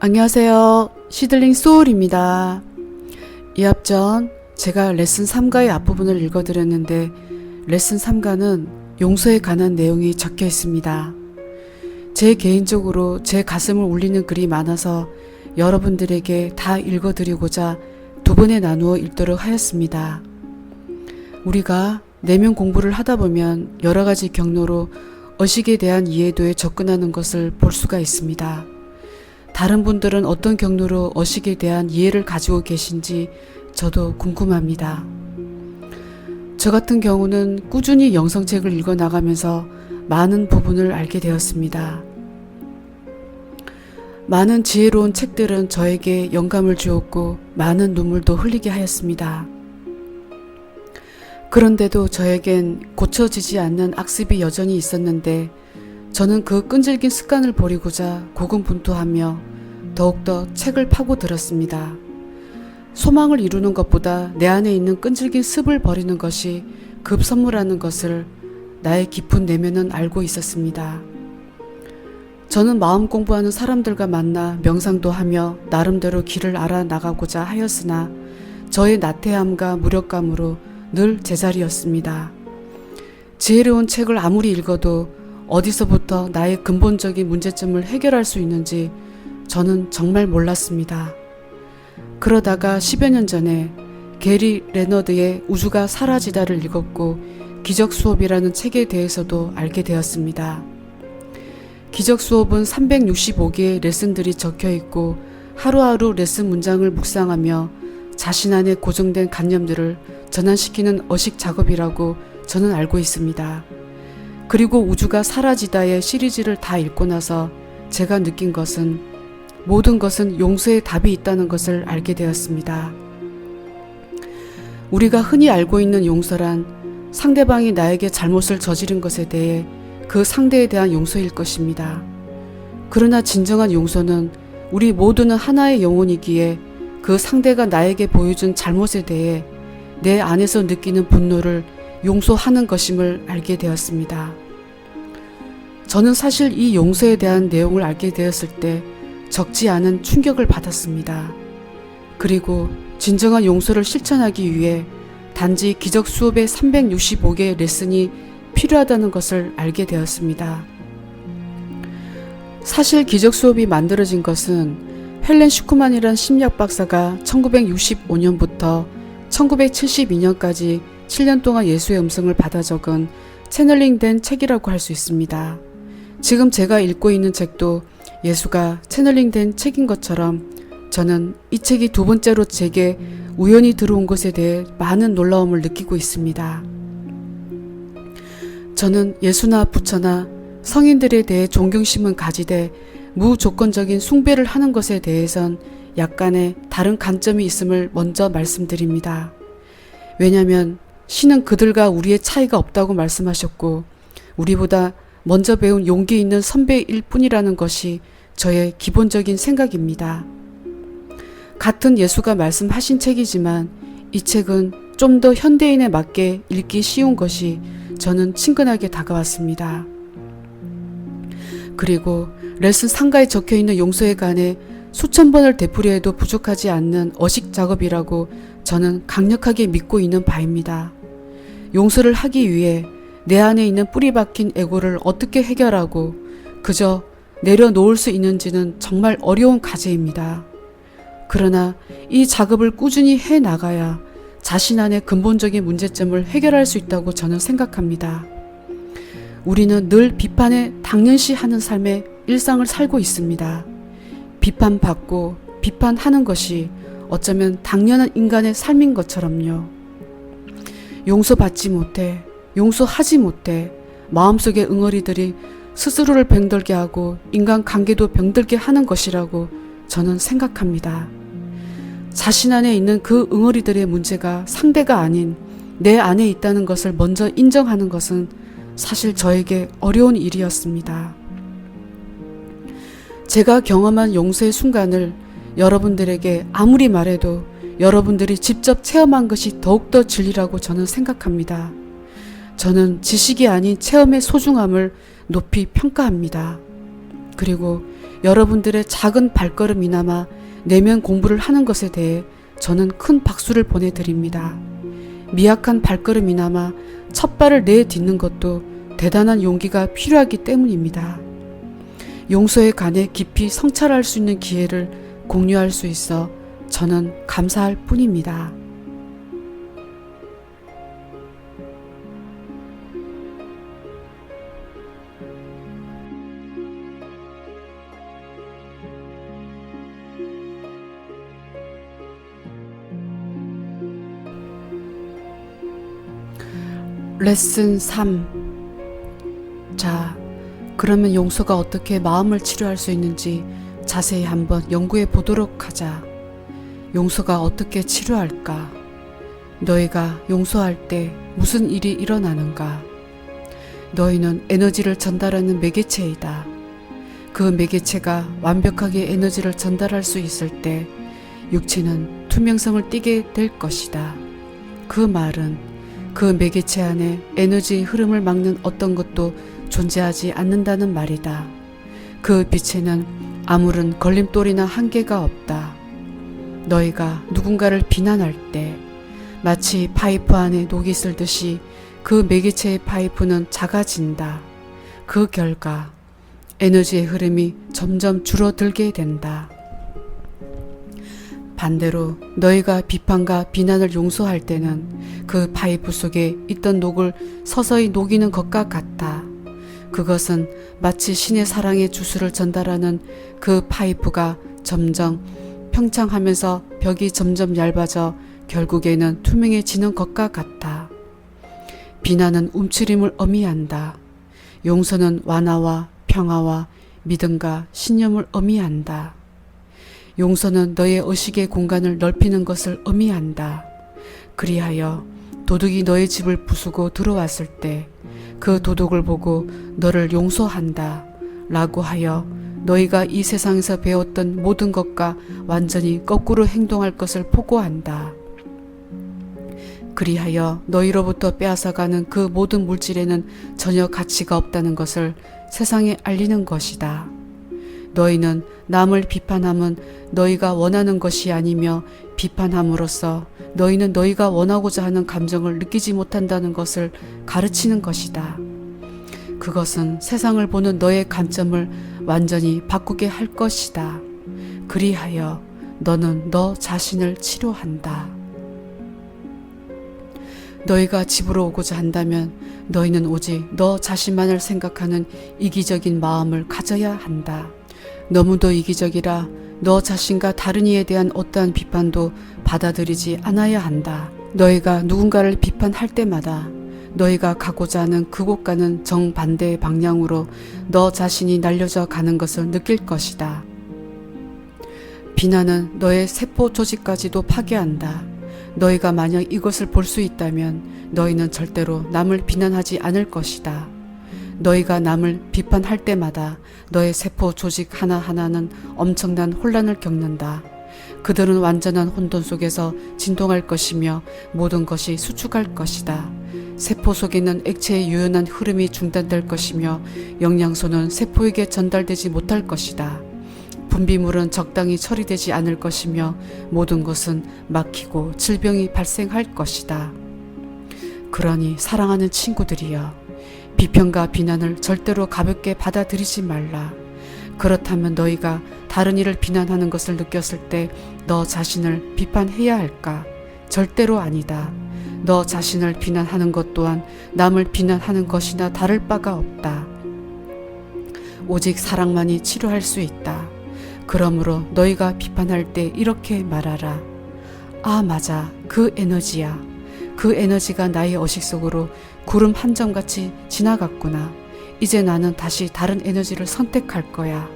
안녕하세요. 시들링 소울입니다. 이 앞전 제가 레슨 3가의 앞부분을 읽어드렸는데 레슨 3가는 용서에 관한 내용이 적혀 있습니다. 제 개인적으로 제 가슴을 울리는 글이 많아서 여러분들에게 다 읽어드리고자 두 번에 나누어 읽도록 하였습니다. 우리가 내면 공부를 하다 보면 여러 가지 경로로 의식에 대한 이해도에 접근하는 것을 볼 수가 있습니다. 다른 분들은 어떤 경로로 의식에 대한 이해를 가지고 계신지 저도 궁금합니다. 저 같은 경우는 꾸준히 영성책을 읽어나가면서 많은 부분을 알게 되었습니다. 많은 지혜로운 책들은 저에게 영감을 주었고 많은 눈물도 흘리게 하였습니다. 그런데도 저에겐 고쳐지지 않는 악습이 여전히 있었는데 저는 그 끈질긴 습관을 버리고자 고군분투하며 더욱더 책을 파고들었습니다. 소망을 이루는 것보다 내 안에 있는 끈질긴 습을 버리는 것이 급선무라는 것을 나의 깊은 내면은 알고 있었습니다. 저는 마음 공부하는 사람들과 만나 명상도 하며 나름대로 길을 알아나가고자 하였으나 저의 나태함과 무력감으로 늘 제자리였습니다. 지혜로운 책을 아무리 읽어도 어디서부터 나의 근본적인 문제점을 해결할 수 있는지 저는 정말 몰랐습니다. 그러다가 10여 년 전에 게리 레너드의 우주가 사라지다를 읽었고 기적수업이라는 책에 대해서도 알게 되었습니다. 기적수업은 365개의 레슨들이 적혀 있고 하루하루 레슨 문장을 묵상하며 자신 안에 고정된 관념들을 전환시키는 의식 작업이라고 저는 알고 있습니다. 그리고 우주가 사라지다의 시리즈를 다 읽고 나서 제가 느낀 것은 모든 것은 용서의 답이 있다는 것을 알게 되었습니다. 우리가 흔히 알고 있는 용서란 상대방이 나에게 잘못을 저지른 것에 대해 그 상대에 대한 용서일 것입니다. 그러나 진정한 용서는 우리 모두는 하나의 영혼이기에 그 상대가 나에게 보여준 잘못에 대해 내 안에서 느끼는 분노를 용서하는 것임을 알게 되었습니다. 저는 사실 이 용서에 대한 내용을 알게 되었을 때 적지 않은 충격을 받았습니다. 그리고 진정한 용서를 실천하기 위해 단지 기적 수업의 365개의 레슨이 필요하다는 것을 알게 되었습니다. 사실 기적 수업이 만들어진 것은 헬렌 슈크만이란 심리학 박사가 1965년부터 1972년까지 7년 동안 예수의 음성을 받아 적은 채널링된 책이라고 할 수 있습니다. 지금 제가 읽고 있는 책도 예수가 채널링된 책인 것처럼 저는 이 책이 두 번째로 제게 우연히 들어온 것에 대해 많은 놀라움을 느끼고 있습니다. 저는 예수나 부처나 성인들에 대해 존경심은 가지되 무조건적인 숭배를 하는 것에 대해선 약간의 다른 관점이 있음을 먼저 말씀드립니다. 왜냐하면 신은 그들과 우리의 차이가 없다고 말씀하셨고 우리보다 먼저 배운 용기 있는 선배일 뿐이라는 것이 저의 기본적인 생각입니다. 같은 예수가 말씀하신 책이지만 이 책은 좀 더 현대인에 맞게 읽기 쉬운 것이 저는 친근하게 다가왔습니다. 그리고 레슨 상가에 적혀있는 용서에 관해 수천 번을 되풀이해도 부족하지 않는 의식 작업이라고 저는 강력하게 믿고 있는 바입니다. 용서를 하기 위해 내 안에 있는 뿌리 박힌 에고를 어떻게 해결하고 그저 내려놓을 수 있는지는 정말 어려운 과제입니다. 그러나 이 작업을 꾸준히 해나가야 자신 안의 근본적인 문제점을 해결할 수 있다고 저는 생각합니다. 우리는 늘 비판에 당연시하는 삶의 일상을 살고 있습니다. 비판받고 비판하는 것이 어쩌면 당연한 인간의 삶인 것처럼요. 용서받지 못해, 용서하지 못해 마음속의 응어리들이 스스로를 병들게 하고 인간관계도 병들게 하는 것이라고 저는 생각합니다. 자신 안에 있는 그 응어리들의 문제가 상대가 아닌 내 안에 있다는 것을 먼저 인정하는 것은 사실 저에게 어려운 일이었습니다. 제가 경험한 용서의 순간을 여러분들에게 아무리 말해도 여러분들이 직접 체험한 것이 더욱더 진리라고 저는 생각합니다. 저는 지식이 아닌 체험의 소중함을 높이 평가합니다. 그리고 여러분들의 작은 발걸음이나마 내면 공부를 하는 것에 대해 저는 큰 박수를 보내드립니다. 미약한 발걸음이나마 첫 발을 내딛는 것도 대단한 용기가 필요하기 때문입니다. 용서에 관해 깊이 성찰할 수 있는 기회를 공유할 수 있어 저는 감사할 뿐입니다. 레슨 3. 자, 그러면 용서가 어떻게 마음을 치료할 수 있는지 자세히 한번 연구해 보도록 하자. 용서가 어떻게 치료할까? 너희가 용서할 때 무슨 일이 일어나는가? 너희는 에너지를 전달하는 매개체이다. 그 매개체가 완벽하게 에너지를 전달할 수 있을 때 육체는 투명성을 띠게 될 것이다. 그 말은 그 매개체 안에 에너지의 흐름을 막는 어떤 것도 존재하지 않는다는 말이다. 그 빛에는 아무런 걸림돌이나 한계가 없다. 너희가 누군가를 비난할 때 마치 파이프 안에 녹이 슬듯이 그 매개체의 파이프는 작아진다. 그 결과 에너지의 흐름이 점점 줄어들게 된다. 반대로 너희가 비판과 비난을 용서할 때는 그 파이프 속에 있던 녹을 서서히 녹이는 것과 같아. 그것은 마치 신의 사랑의 주술을 전달하는 그 파이프가 점점 평창하면서 벽이 점점 얇아져 결국에는 투명해지는 것과 같아. 비난은 움츠림을 의미한다. 용서는 완화와 평화와 믿음과 신념을 의미한다. 용서는 너의 의식의 공간을 넓히는 것을 의미한다. 그리하여 도둑이 너의 집을 부수고 들어왔을 때 그 도둑을 보고 너를 용서한다 라고 하여 너희가 이 세상에서 배웠던 모든 것과 완전히 거꾸로 행동할 것을 포고한다. 그리하여 너희로부터 빼앗아가는 그 모든 물질에는 전혀 가치가 없다는 것을 세상에 알리는 것이다. 너희는 남을 비판함은 너희가 원하는 것이 아니며 비판함으로써 너희는 너희가 원하고자 하는 감정을 느끼지 못한다는 것을 가르치는 것이다. 그것은 세상을 보는 너의 관점을 완전히 바꾸게 할 것이다. 그리하여 너는 너 자신을 치료한다. 너희가 집으로 오고자 한다면 너희는 오직 너 자신만을 생각하는 이기적인 마음을 가져야 한다. 너무도 이기적이라 너 자신과 다른 이에 대한 어떠한 비판도 받아들이지 않아야 한다. 너희가 누군가를 비판할 때마다 너희가 가고자 하는 그곳과는 정반대의 방향으로 너 자신이 날려져 가는 것을 느낄 것이다. 비난은 너의 세포 조직까지도 파괴한다. 너희가 만약 이것을 볼 수 있다면 너희는 절대로 남을 비난하지 않을 것이다. 너희가 남을 비판할 때마다 너의 세포 조직 하나하나는 엄청난 혼란을 겪는다. 그들은 완전한 혼돈 속에서 진동할 것이며 모든 것이 수축할 것이다. 세포 속에 있는 액체의 유연한 흐름이 중단될 것이며 영양소는 세포에게 전달되지 못할 것이다. 분비물은 적당히 처리되지 않을 것이며 모든 것은 막히고 질병이 발생할 것이다. 그러니 사랑하는 친구들이여, 비평과 비난을 절대로 가볍게 받아들이지 말라. 그렇다면 너희가 다른 이를 비난하는 것을 느꼈을 때 너 자신을 비판해야 할까? 절대로 아니다. 너 자신을 비난하는 것 또한 남을 비난하는 것이나 다를 바가 없다. 오직 사랑만이 치료할 수 있다. 그러므로 너희가 비판할 때 이렇게 말하라. 아, 맞아. 그 에너지야. 그 에너지가 나의 의식 속으로 구름 한 점같이 지나갔구나. 이제 나는 다시 다른 에너지를 선택할 거야.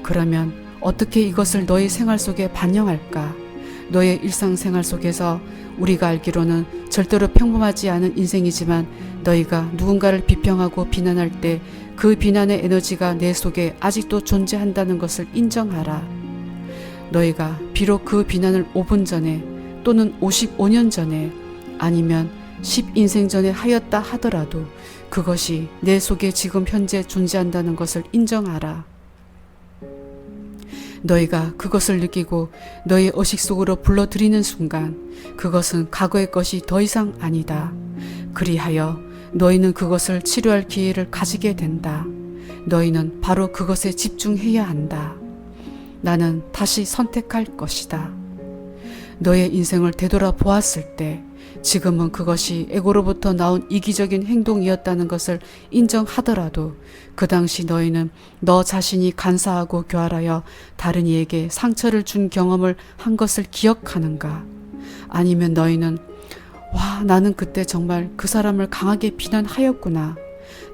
그러면 어떻게 이것을 너의 생활 속에 반영할까? 너의 일상생활 속에서 우리가 알기로는 절대로 평범하지 않은 인생이지만 너희가 누군가를 비평하고 비난할 때 그 비난의 에너지가 내 속에 아직도 존재한다는 것을 인정하라. 너희가 비록 그 비난을 5분 전에 또는 55년 전에 아니면 10인생 전에 하였다 하더라도 그것이 내 속에 지금 현재 존재한다는 것을 인정하라. 너희가 그것을 느끼고 너희 의식 속으로 불러들이는 순간 그것은 과거의 것이 더 이상 아니다. 그리하여 너희는 그것을 치료할 기회를 가지게 된다. 너희는 바로 그것에 집중해야 한다. 나는 다시 선택할 것이다. 너의 인생을 되돌아보았을 때 지금은 그것이 에고로부터 나온 이기적인 행동이었다는 것을 인정하더라도 그 당시 너희는 너 자신이 간사하고 교활하여 다른 이에게 상처를 준 경험을 한 것을 기억하는가? 아니면 너희는 와, 나는 그때 정말 그 사람을 강하게 비난하였구나.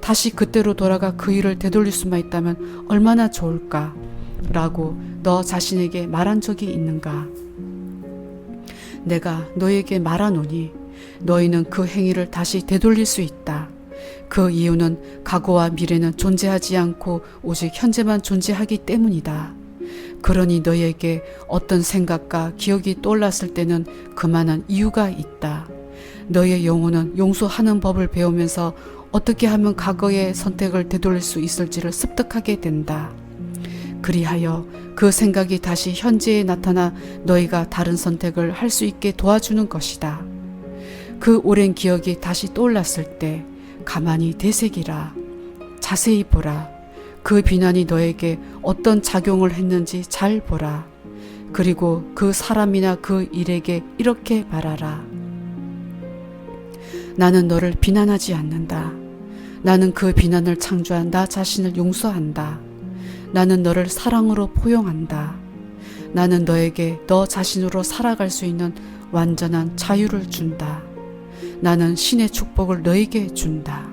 다시 그때로 돌아가 그 일을 되돌릴 수만 있다면 얼마나 좋을까? 라고 너 자신에게 말한 적이 있는가? 내가 너에게 말하노니 너희는 그 행위를 다시 되돌릴 수 있다. 그 이유는 과거와 미래는 존재하지 않고 오직 현재만 존재하기 때문이다. 그러니 너희에게 어떤 생각과 기억이 떠올랐을 때는 그만한 이유가 있다. 너희의 영혼은 용서하는 법을 배우면서 어떻게 하면 과거의 선택을 되돌릴 수 있을지를 습득하게 된다. 그리하여 그 생각이 다시 현재에 나타나 너희가 다른 선택을 할 수 있게 도와주는 것이다. 그 오랜 기억이 다시 떠올랐을 때 가만히 되새기라. 자세히 보라. 그 비난이 너에게 어떤 작용을 했는지 잘 보라. 그리고 그 사람이나 그 일에게 이렇게 말하라. 나는 너를 비난하지 않는다. 나는 그 비난을 창조한 나 자신을 용서한다. 나는 너를 사랑으로 포용한다. 나는 너에게 너 자신으로 살아갈 수 있는 완전한 자유를 준다. 나는 신의 축복을 너에게 준다.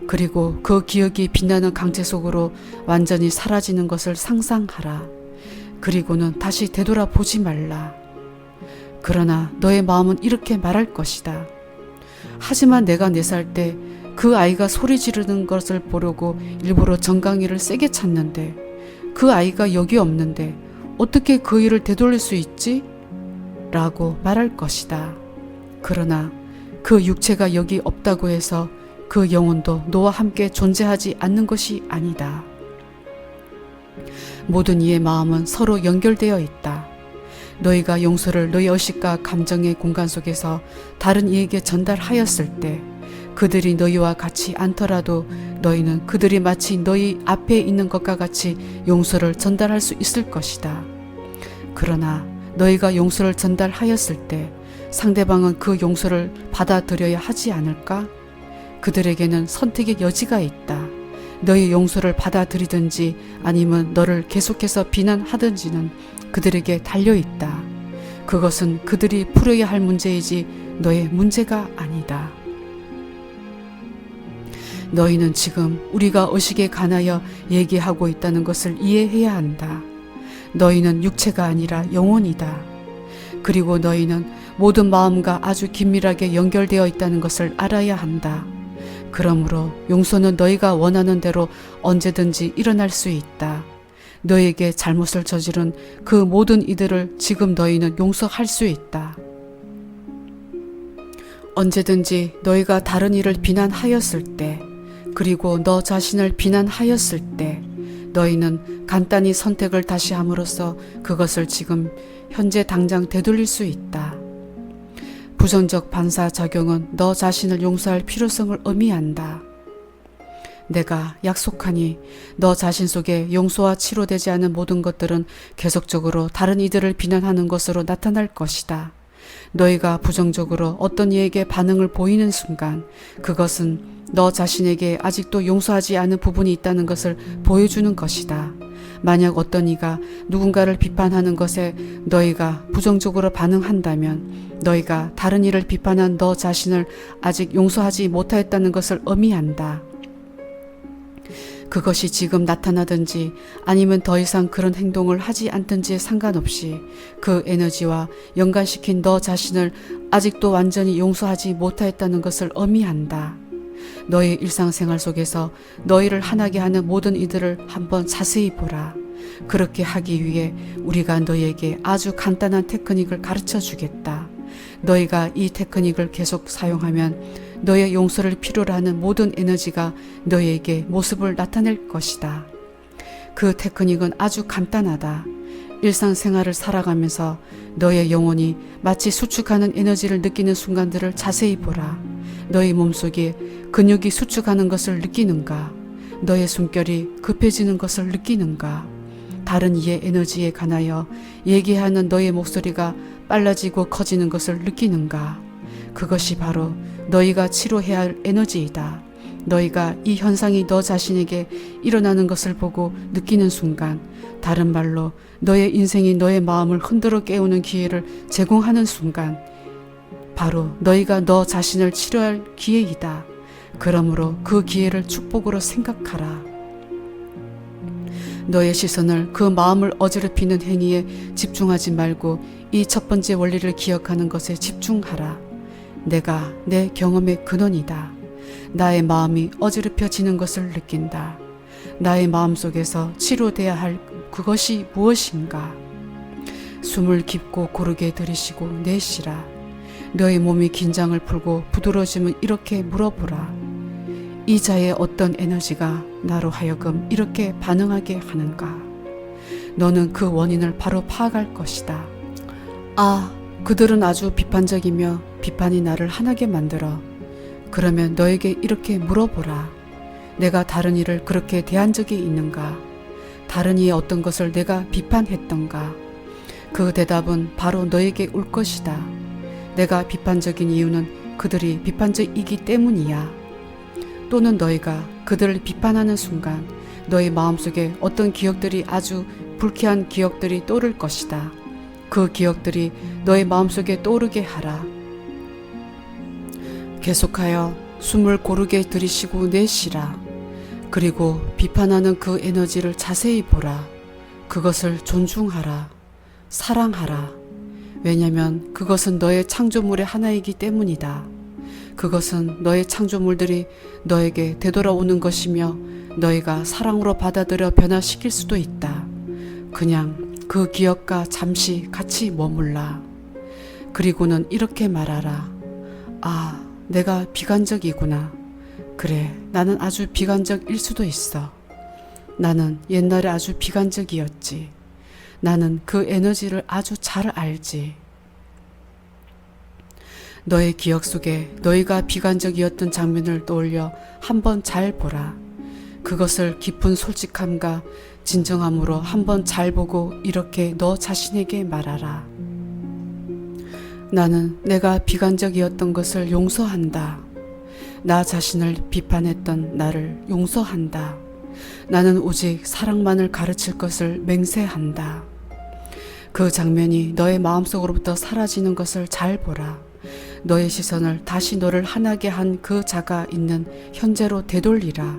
그리고 그 기억이 빛나는 강체 속으로 완전히 사라지는 것을 상상하라. 그리고는 다시 되돌아보지 말라. 그러나 너의 마음은 이렇게 말할 것이다. 하지만 내가 4살 때 그 아이가 소리 지르는 것을 보려고 일부러 정강이를 세게 찼는데 그 아이가 여기 없는데 어떻게 그 일을 되돌릴 수 있지? 라고 말할 것이다. 그러나 그 육체가 여기 없다고 해서 그 영혼도 너와 함께 존재하지 않는 것이 아니다. 모든 이의 마음은 서로 연결되어 있다. 너희가 용서를 너희 의식과 감정의 공간 속에서 다른 이에게 전달하였을 때 그들이 너희와 같이 않더라도 너희는 그들이 마치 너희 앞에 있는 것과 같이 용서를 전달할 수 있을 것이다. 그러나 너희가 용서를 전달하였을 때 상대방은 그 용서를 받아들여야 하지 않을까? 그들에게는 선택의 여지가 있다. 너의 용서를 받아들이든지 아니면 너를 계속해서 비난하든지는 그들에게 달려있다. 그것은 그들이 풀어야 할 문제이지 너의 문제가 아니다. 너희는 지금 우리가 의식에 관하여 얘기하고 있다는 것을 이해해야 한다. 너희는 육체가 아니라 영혼이다. 그리고 너희는 모든 마음과 아주 긴밀하게 연결되어 있다는 것을 알아야 한다. 그러므로 용서는 너희가 원하는 대로 언제든지 일어날 수 있다. 너에게 잘못을 저지른 그 모든 이들을 지금 너희는 용서할 수 있다. 언제든지 너희가 다른 이를 비난하였을 때, 그리고 너 자신을 비난하였을 때 너희는 간단히 선택을 다시 함으로써 그것을 지금 현재 당장 되돌릴 수 있다. 부정적 반사작용은 너 자신을 용서할 필요성을 의미한다. 내가 약속하니 너 자신 속에 용서와 치료되지 않은 모든 것들은 계속적으로 다른 이들을 비난하는 것으로 나타날 것이다. 너희가 부정적으로 어떤 이에게 반응을 보이는 순간 그것은 너 자신에게 아직도 용서하지 않은 부분이 있다는 것을 보여주는 것이다. 만약 어떤 이가 누군가를 비판하는 것에 너희가 부정적으로 반응한다면 너희가 다른 이를 비판한 너 자신을 아직 용서하지 못하였다는 것을 의미한다. 그것이 지금 나타나든지 아니면 더 이상 그런 행동을 하지 않든지에 상관없이 그 에너지와 연관시킨 너 자신을 아직도 완전히 용서하지 못하였다는 것을 의미한다. 너의 일상생활 속에서 너희를 화나게 하는 모든 이들을 한번 자세히 보라. 그렇게 하기 위해 우리가 너희에게 아주 간단한 테크닉을 가르쳐 주겠다. 너희가 이 테크닉을 계속 사용하면 너의 용서를 필요로 하는 모든 에너지가 너희에게 모습을 나타낼 것이다. 그 테크닉은 아주 간단하다. 일상생활을 살아가면서 너의 영혼이 마치 수축하는 에너지를 느끼는 순간들을 자세히 보라. 너의 몸속에 근육이 수축하는 것을 느끼는가? 너의 숨결이 급해지는 것을 느끼는가? 다른 이의 에너지에 관하여 얘기하는 너의 목소리가 빨라지고 커지는 것을 느끼는가? 그것이 바로 너희가 치료해야 할 에너지이다. 너희가 이 현상이 너 자신에게 일어나는 것을 보고 느끼는 순간, 다른 말로 너의 인생이 너의 마음을 흔들어 깨우는 기회를 제공하는 순간, 바로 너희가 너 자신을 치료할 기회이다. 그러므로 그 기회를 축복으로 생각하라. 너의 시선을 그 마음을 어지럽히는 행위에 집중하지 말고 이 첫 번째 원리를 기억하는 것에 집중하라. 내가 내 경험의 근원이다. 나의 마음이 어지럽혀지는 것을 느낀다. 나의 마음속에서 치료돼야 할 그것이 무엇인가? 숨을 깊고 고르게 들이쉬고 내쉬라. 너의 몸이 긴장을 풀고 부드러워지면 이렇게 물어보라. 이 자의 어떤 에너지가 나로 하여금 이렇게 반응하게 하는가? 너는 그 원인을 바로 파악할 것이다. 아, 그들은 아주 비판적이며 비판이 나를 화나게 만들어. 그러면 너에게 이렇게 물어보라. 내가 다른 이를 그렇게 대한 적이 있는가? 다른 이의 어떤 것을 내가 비판했던가? 그 대답은 바로 너에게 올 것이다. 내가 비판적인 이유는 그들이 비판적이기 때문이야. 또는 너희가 그들을 비판하는 순간 너의 마음속에 어떤 기억들이 아주 불쾌한 기억들이 떠오를 것이다. 그 기억들이 너의 마음속에 떠오르게 하라. 계속하여 숨을 고르게 들이쉬고 내쉬라. 그리고 비판하는 그 에너지를 자세히 보라. 그것을 존중하라. 사랑하라. 왜냐하면 그것은 너의 창조물의 하나이기 때문이다. 그것은 너의 창조물들이 너에게 되돌아오는 것이며 너희가 사랑으로 받아들여 변화시킬 수도 있다. 그냥 그 기억과 잠시 같이 머물라. 그리고는 이렇게 말하라. 아, 내가 비관적이구나. 그래, 나는 아주 비관적일 수도 있어. 나는 옛날에 아주 비관적이었지. 나는 그 에너지를 아주 잘 알지. 너의 기억 속에 너희가 비관적이었던 장면을 떠올려 한번 잘 보라. 그것을 깊은 솔직함과 진정함으로 한번 잘 보고 이렇게 너 자신에게 말하라. 나는 내가 비관적이었던 것을 용서한다. 나 자신을 비판했던 나를 용서한다. 나는 오직 사랑만을 가르칠 것을 맹세한다. 그 장면이 너의 마음속으로부터 사라지는 것을 잘 보라. 너의 시선을 다시 너를 화나게 한 그 자가 있는 현재로 되돌리라.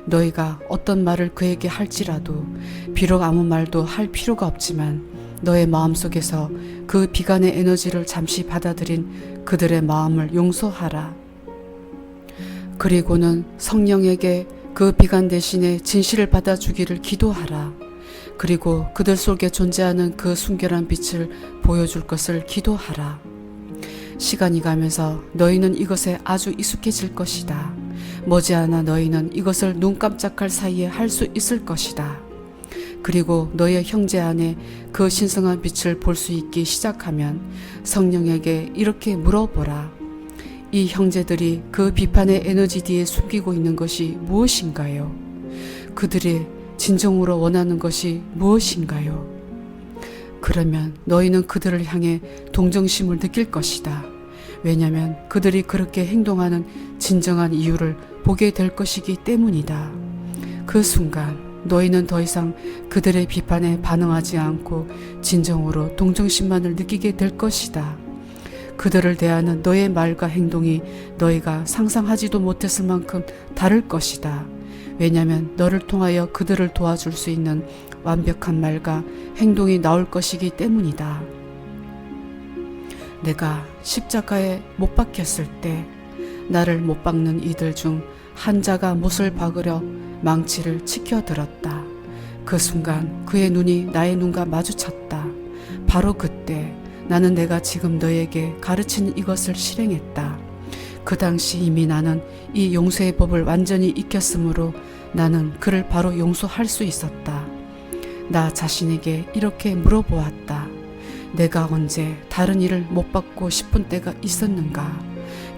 너희가 어떤 말을 그에게 할지라도 비록 아무 말도 할 필요가 없지만 너의 마음속에서 그 비관의 에너지를 잠시 받아들인 그들의 마음을 용서하라. 그리고는 성령에게 그 비관 대신에 진실을 받아주기를 기도하라. 그리고 그들 속에 존재하는 그 순결한 빛을 보여줄 것을 기도하라. 시간이 가면서 너희는 이것에 아주 익숙해질 것이다. 머지않아 너희는 이것을 눈 깜짝할 사이에 할 수 있을 것이다. 그리고 너의 형제 안에 그 신성한 빛을 볼 수 있기 시작하면 성령에게 이렇게 물어보라. 이 형제들이 그 비판의 에너지 뒤에 숨기고 있는 것이 무엇인가요? 그들이 진정으로 원하는 것이 무엇인가요? 그러면 너희는 그들을 향해 동정심을 느낄 것이다. 왜냐하면 그들이 그렇게 행동하는 진정한 이유를 보게 될 것이기 때문이다. 그 순간 너희는 더 이상 그들의 비판에 반응하지 않고 진정으로 동정심만을 느끼게 될 것이다. 그들을 대하는 너의 말과 행동이 너희가 상상하지도 못했을 만큼 다를 것이다. 왜냐하면 너를 통하여 그들을 도와줄 수 있는 완벽한 말과 행동이 나올 것이기 때문이다. 내가 십자가에 못 박혔을 때 나를 못 박는 이들 중 한 자가 못을 박으려 망치를 치켜들었다. 그 순간 그의 눈이 나의 눈과 마주쳤다. 바로 그때 나는 내가 지금 너에게 가르치는 이것을 실행했다. 그 당시 이미 나는 이 용서의 법을 완전히 익혔으므로 나는 그를 바로 용서할 수 있었다. 나 자신에게 이렇게 물어보았다. 내가 언제 다른 일을 못 받고 싶은 때가 있었는가?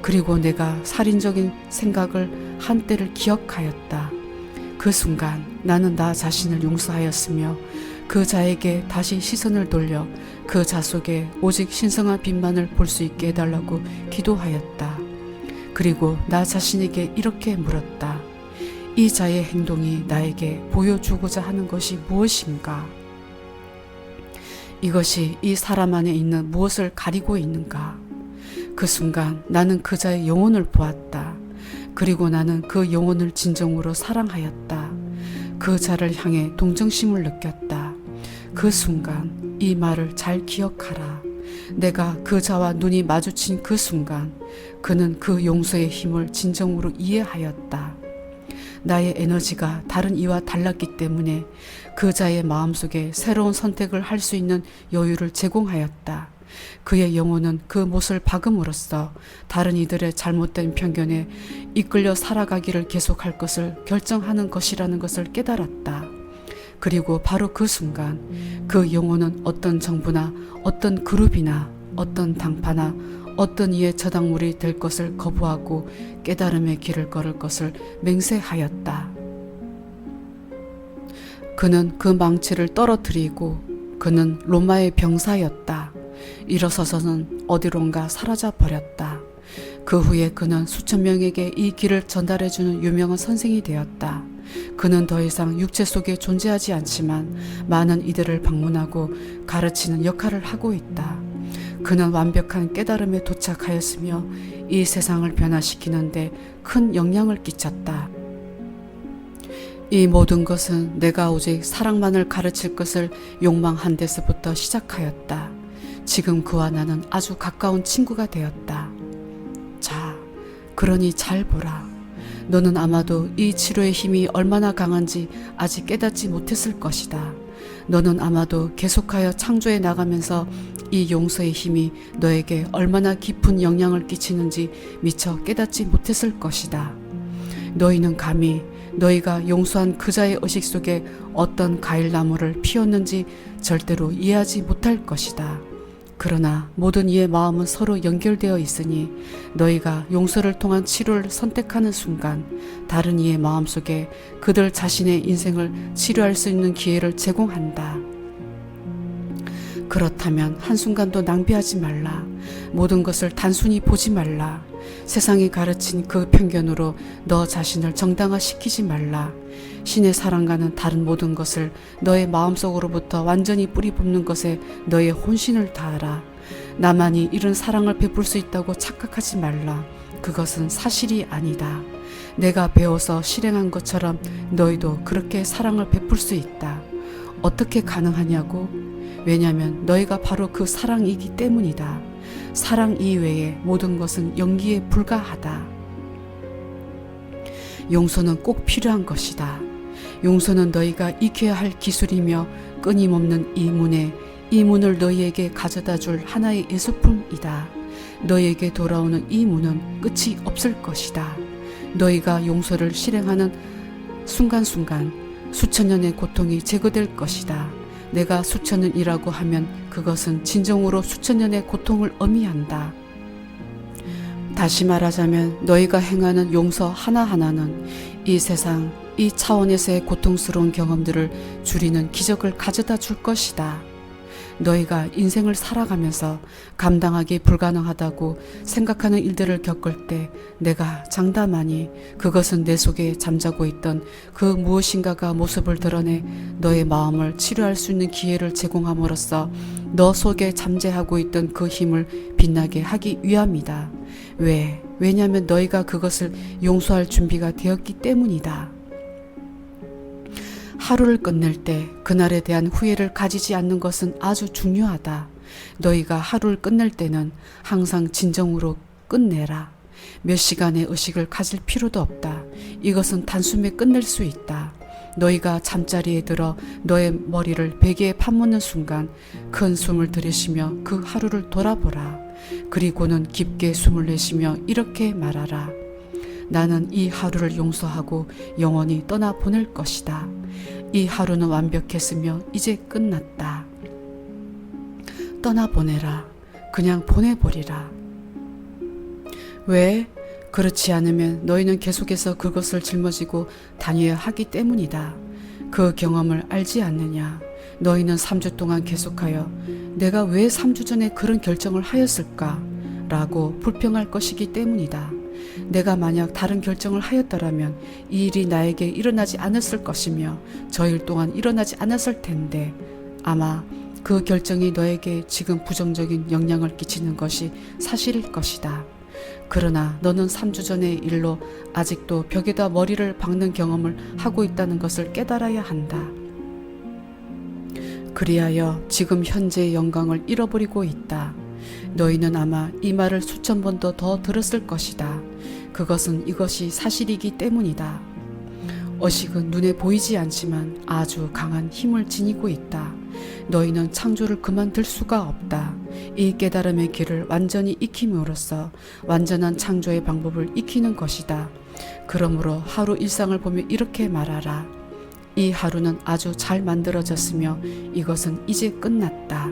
그리고 내가 살인적인 생각을 한 때를 기억하였다. 그 순간 나는 나 자신을 용서하였으며 그 자에게 다시 시선을 돌려 그 자 속에 오직 신성한 빛만을 볼 수 있게 해달라고 기도하였다. 그리고 나 자신에게 이렇게 물었다. 이 자의 행동이 나에게 보여주고자 하는 것이 무엇인가? 이것이 이 사람 안에 있는 무엇을 가리고 있는가? 그 순간 나는 그 자의 영혼을 보았다. 그리고 나는 그 영혼을 진정으로 사랑하였다. 그 자를 향해 동정심을 느꼈다. 그 순간 이 말을 잘 기억하라. 내가 그 자와 눈이 마주친 그 순간 그는 그 용서의 힘을 진정으로 이해하였다. 나의 에너지가 다른 이와 달랐기 때문에 그 자의 마음속에 새로운 선택을 할 수 있는 여유를 제공하였다. 그의 영혼은 그 못을 박음으로써 다른 이들의 잘못된 편견에 이끌려 살아가기를 계속할 것을 결정하는 것이라는 것을 깨달았다. 그리고 바로 그 순간 그 영혼은 어떤 정부나 어떤 그룹이나 어떤 당파나 어떤 이의 저당물이 될 것을 거부하고 깨달음의 길을 걸을 것을 맹세하였다. 그는 그 망치를 떨어뜨리고 그는 로마의 병사였다. 일어서서는 어디론가 사라져 버렸다. 그 후에 그는 수천 명에게 이 길을 전달해주는 유명한 선생이 되었다. 그는 더 이상 육체 속에 존재하지 않지만 많은 이들을 방문하고 가르치는 역할을 하고 있다. 그는 완벽한 깨달음에 도착하였으며 이 세상을 변화시키는데 큰 영향을 끼쳤다. 이 모든 것은 내가 오직 사랑만을 가르칠 것을 욕망한 데서부터 시작하였다. 지금 그와 나는 아주 가까운 친구가 되었다. 자, 그러니 잘 보라. 너는 아마도 이 치료의 힘이 얼마나 강한지 아직 깨닫지 못했을 것이다. 너는 아마도 계속하여 창조해 나가면서 이 용서의 힘이 너에게 얼마나 깊은 영향을 끼치는지 미처 깨닫지 못했을 것이다. 너희는 감히 너희가 용서한 그자의 의식 속에 어떤 과일나무를 피웠는지 절대로 이해하지 못할 것이다. 그러나 모든 이의 마음은 서로 연결되어 있으니 너희가 용서를 통한 치료를 선택하는 순간 다른 이의 마음속에 그들 자신의 인생을 치료할 수 있는 기회를 제공한다. 그렇다면 한순간도 낭비하지 말라. 모든 것을 단순히 보지 말라. 세상이 가르친 그 편견으로 너 자신을 정당화시키지 말라. 신의 사랑과는 다른 모든 것을 너의 마음속으로부터 완전히 뿌리 뽑는 것에 너의 혼신을 다하라. 나만이 이런 사랑을 베풀 수 있다고 착각하지 말라. 그것은 사실이 아니다. 내가 배워서 실행한 것처럼 너희도 그렇게 사랑을 베풀 수 있다. 어떻게 가능하냐고? 왜냐하면 너희가 바로 그 사랑이기 때문이다. 사랑 이외의 모든 것은 연기에 불과하다. 용서는 꼭 필요한 것이다. 용서는 너희가 익혀야 할 기술이며 끊임없는 이 문을 너희에게 가져다 줄 하나의 예술품이다. 너희에게 돌아오는 이 문은 끝이 없을 것이다. 너희가 용서를 실행하는 순간순간 수천 년의 고통이 제거될 것이다. 내가 수천 년이라고 하면 그것은 진정으로 수천 년의 고통을 의미한다. 다시 말하자면 너희가 행하는 용서 하나하나는 이 세상, 이 차원에서의 고통스러운 경험들을 줄이는 기적을 가져다 줄 것이다. 너희가 인생을 살아가면서 감당하기 불가능하다고 생각하는 일들을 겪을 때 내가 장담하니 그것은 내 속에 잠자고 있던 그 무엇인가가 모습을 드러내 너의 마음을 치료할 수 있는 기회를 제공함으로써 너 속에 잠재하고 있던 그 힘을 빛나게 하기 위함이다. 왜냐하면 너희가 그것을 용서할 준비가 되었기 때문이다. 하루를 끝낼 때 그날에 대한 후회를 가지지 않는 것은 아주 중요하다. 너희가 하루를 끝낼 때는 항상 진정으로 끝내라. 몇 시간의 의식을 가질 필요도 없다. 이것은 단숨에 끝낼 수 있다. 너희가 잠자리에 들어 너의 머리를 베개에 파묻는 순간 큰 숨을 들이쉬며 그 하루를 돌아보라. 그리고는 깊게 숨을 내쉬며 이렇게 말하라. 나는 이 하루를 용서하고 영원히 떠나보낼 것이다. 이 하루는 완벽했으며 이제 끝났다. 떠나보내라. 그냥 보내버리라. 왜? 그렇지 않으면 너희는 계속해서 그것을 짊어지고 다녀야 하기 때문이다. 그 경험을 알지 않느냐? 너희는 3주 동안 계속하여 내가 왜 3주 전에 그런 결정을 하였을까? 라고 불평할 것이기 때문이다. 내가 만약 다른 결정을 하였더라면 이 일이 나에게 일어나지 않았을 것이며 저 일 동안 일어나지 않았을 텐데 아마 그 결정이 너에게 지금 부정적인 영향을 끼치는 것이 사실일 것이다. 그러나 너는 3주 전의 일로 아직도 벽에다 머리를 박는 경험을 하고 있다는 것을 깨달아야 한다. 그리하여 지금 현재의 영광을 잃어버리고 있다. 너희는 아마 이 말을 수천 번도 더 들었을 것이다. 그것은 이것이 사실이기 때문이다. 의식은 눈에 보이지 않지만 아주 강한 힘을 지니고 있다. 너희는 창조를 그만둘 수가 없다. 이 깨달음의 길을 완전히 익힘으로써 완전한 창조의 방법을 익히는 것이다. 그러므로 하루 일상을 보며 이렇게 말하라. 이 하루는 아주 잘 만들어졌으며 이것은 이제 끝났다.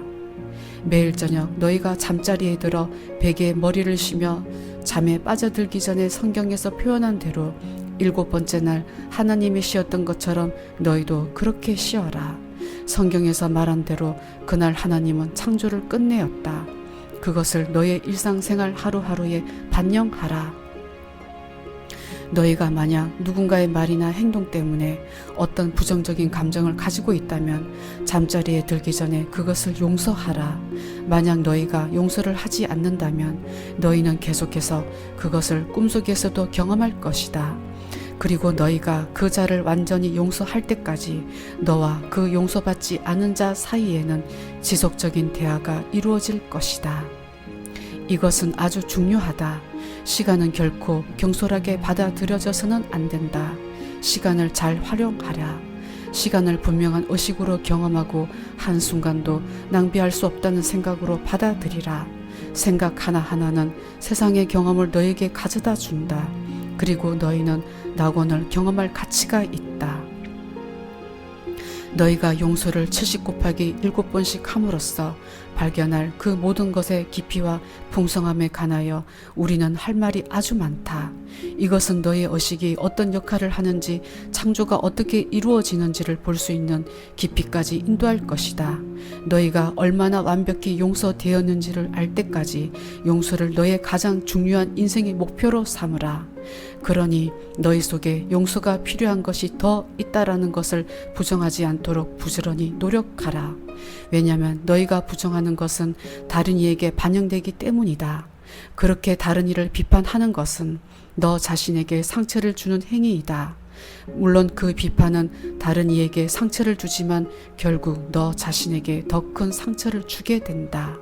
매일 저녁 너희가 잠자리에 들어 베개에 머리를 쉬며 잠에 빠져들기 전에 성경에서 표현한 대로 7번째 날 하나님이 쉬었던 것처럼 너희도 그렇게 쉬어라. 성경에서 말한 대로 그날 하나님은 창조를 끝내었다. 그것을 너의 일상생활 하루하루에 반영하라. 너희가 만약 누군가의 말이나 행동 때문에 어떤 부정적인 감정을 가지고 있다면 잠자리에 들기 전에 그것을 용서하라. 만약 너희가 용서를 하지 않는다면 너희는 계속해서 그것을 꿈속에서도 경험할 것이다. 그리고 너희가 그 자를 완전히 용서할 때까지 너와 그 용서받지 않은 자 사이에는 지속적인 대화가 이루어질 것이다. 이것은 아주 중요하다. 시간은 결코 경솔하게 받아들여져서는 안 된다. 시간을 잘 활용하라. 시간을 분명한 의식으로 경험하고 한순간도 낭비할 수 없다는 생각으로 받아들이라. 생각 하나하나는 세상의 경험을 너에게 가져다 준다. 그리고 너희는 낙원을 경험할 가치가 있다. 너희가 용서를 70 곱하기 7번씩 함으로써 발견할 그 모든 것의 깊이와 풍성함에 관하여 우리는 할 말이 아주 많다. 이것은 너의 의식이 어떤 역할을 하는지, 창조가 어떻게 이루어지는지를 볼 수 있는 깊이까지 인도할 것이다. 너희가 얼마나 완벽히 용서되었는지를 알 때까지 용서를 너의 가장 중요한 인생의 목표로 삼으라. 그러니 너희 속에 용서가 필요한 것이 더 있다라는 것을 부정하지 않도록 부지런히 노력하라. 왜냐하면 너희가 부정하는 것은 다른 이에게 반영되기 때문이다. 그렇게 다른 이를 비판하는 것은 너 자신에게 상처를 주는 행위이다. 물론 그 비판은 다른 이에게 상처를 주지만 결국 너 자신에게 더 큰 상처를 주게 된다.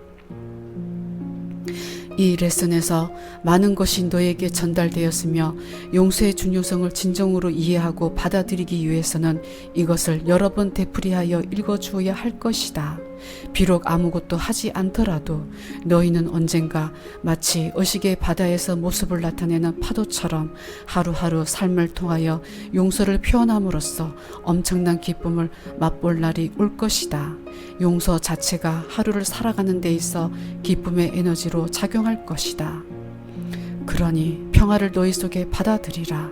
이 레슨에서 많은 것이 너에게 전달되었으며 용서의 중요성을 진정으로 이해하고 받아들이기 위해서는 이것을 여러 번 되풀이하여 읽어주어야 할 것이다. 비록 아무것도 하지 않더라도 너희는 언젠가 마치 의식의 바다에서 모습을 나타내는 파도처럼 하루하루 삶을 통하여 용서를 표현함으로써 엄청난 기쁨을 맛볼 날이 올 것이다. 용서 자체가 하루를 살아가는 데 있어 기쁨의 에너지로 작용할 것이다. 그러니 평화를 너희 속에 받아들이라.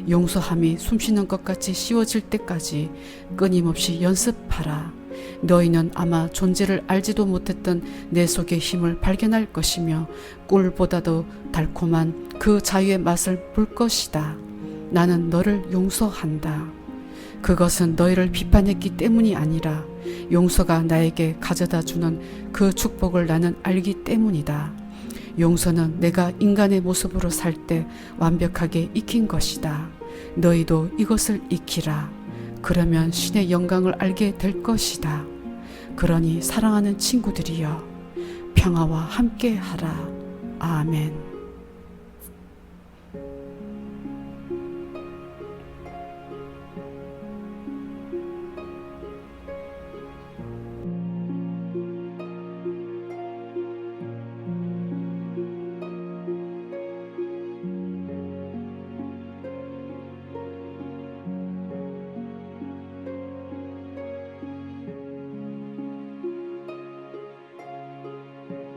용서함이 숨쉬는 것 같이 쉬워질 때까지 끊임없이 연습하라. 너희는 아마 존재를 알지도 못했던 내 속의 힘을 발견할 것이며 꿀보다도 달콤한 그 자유의 맛을 볼 것이다. 나는 너를 용서한다. 그것은 너희를 비판했기 때문이 아니라 용서가 나에게 가져다 주는 그 축복을 나는 알기 때문이다. 용서는 내가 인간의 모습으로 살 때 완벽하게 익힌 것이다. 너희도 이것을 익히라. 그러면 신의 영광을 알게 될 것이다. 그러니 사랑하는 친구들이여, 평화와 함께 하라. 아멘.